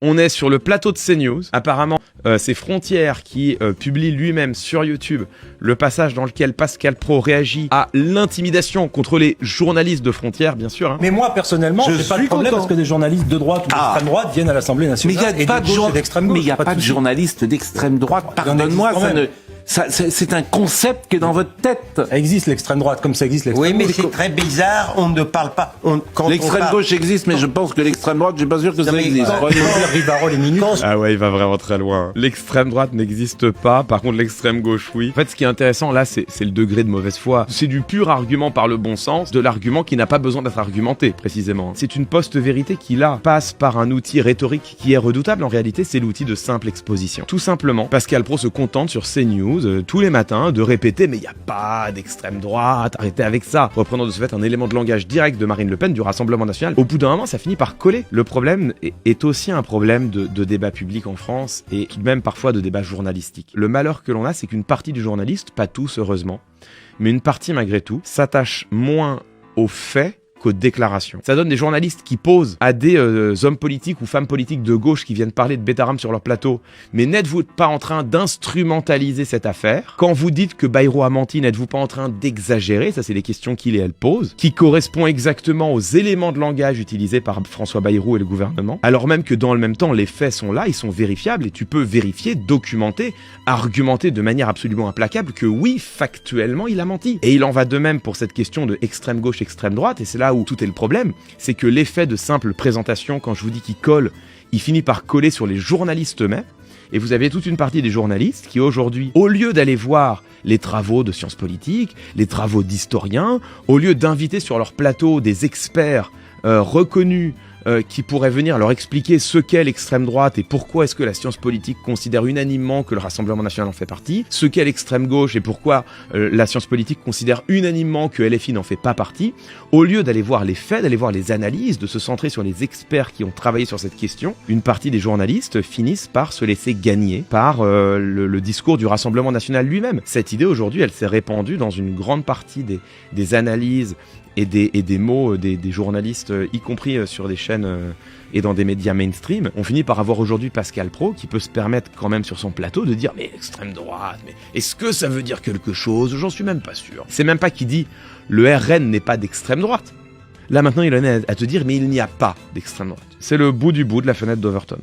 On est sur le plateau de CNews. Apparemment, c'est Frontières qui publie lui-même sur YouTube le passage dans lequel Pascal Praud réagit à l'intimidation contre les journalistes de Frontières, bien sûr. Hein. Mais moi, personnellement, j'ai pas de problème parce que des journalistes de droite ou d'extrême droite viennent à l'Assemblée nationale. Mais il n'y a pas de journalistes d'extrême droite. Pardonne-moi, c'est un concept qui est dans votre tête. Ça existe l'extrême droite, comme ça existe l'extrême gauche. Oui, mais c'est très bizarre, on ne parle pas... L'extrême gauche existe, mais je pense que l'extrême droite, je suis pas sûr que ça existe. Ah ouais, il va vraiment très loin. L'extrême droite n'existe pas, par contre l'extrême gauche, oui. En fait, ce qui est intéressant là, c'est le degré de mauvaise foi. C'est du pur argument par le bon sens, de l'argument qui n'a pas besoin d'être argumenté, précisément. C'est une post-vérité qui, là, passe par un outil rhétorique qui est redoutable. En réalité, c'est l'outil de simple exposition. Tout simplement, Pascal Praud se contente sur CNews tous les matins de répéter « mais il n'y a pas d'extrême droite, arrêtez avec ça », reprenant de ce fait un élément de langage direct de Marine Le Pen du Rassemblement National. Au bout d'un moment, ça finit par coller. Le problème est aussi un problème de débat public en France et tout de même parfois de débat journalistique. Le malheur que l'on a, c'est qu'une partie du journaliste, pas tous heureusement, mais une partie malgré tout, s'attache moins aux faits qu'aux déclarations. Ça donne des journalistes qui posent à des hommes politiques ou femmes politiques de gauche qui viennent parler de Bétaram sur leur plateau. Mais n'êtes-vous pas en train d'instrumentaliser cette affaire? Quand vous dites que Bayrou a menti, n'êtes-vous pas en train d'exagérer? Ça, c'est les questions qu'il et elle posent, qui correspondent exactement aux éléments de langage utilisés par François Bayrou et le gouvernement. Alors même que dans le même temps, les faits sont là, ils sont vérifiables et tu peux vérifier, documenter, argumenter de manière absolument implacable que oui, factuellement, il a menti. Et il en va de même pour cette question de extrême gauche, extrême droite, et c'est là où tout est le problème, c'est que l'effet de simple présentation, quand je vous dis qu'il colle, il finit par coller sur les journalistes eux-mêmes, et vous avez toute une partie des journalistes qui aujourd'hui, au lieu d'aller voir les travaux de sciences politiques, les travaux d'historiens, au lieu d'inviter sur leur plateau des experts reconnus, qui pourraient venir leur expliquer ce qu'est l'extrême droite et pourquoi est-ce que la science politique considère unanimement que le Rassemblement National en fait partie, ce qu'est l'extrême gauche et pourquoi la science politique considère unanimement que LFI n'en fait pas partie, au lieu d'aller voir les faits, d'aller voir les analyses, de se centrer sur les experts qui ont travaillé sur cette question, une partie des journalistes finissent par se laisser gagner par le discours du Rassemblement National lui-même. Cette idée aujourd'hui, elle s'est répandue dans une grande partie des analyses et des mots des journalistes, y compris sur des chaînes et dans des médias mainstream. On finit par avoir aujourd'hui Pascal Praud qui peut se permettre quand même sur son plateau de dire « mais extrême droite, mais est-ce que ça veut dire quelque chose? J'en suis même pas sûr. » C'est même pas qu'il dit « le RN n'est pas d'extrême droite ». Là maintenant il en est à te dire « mais il n'y a pas d'extrême droite ». C'est le bout du bout de la fenêtre d'Overton.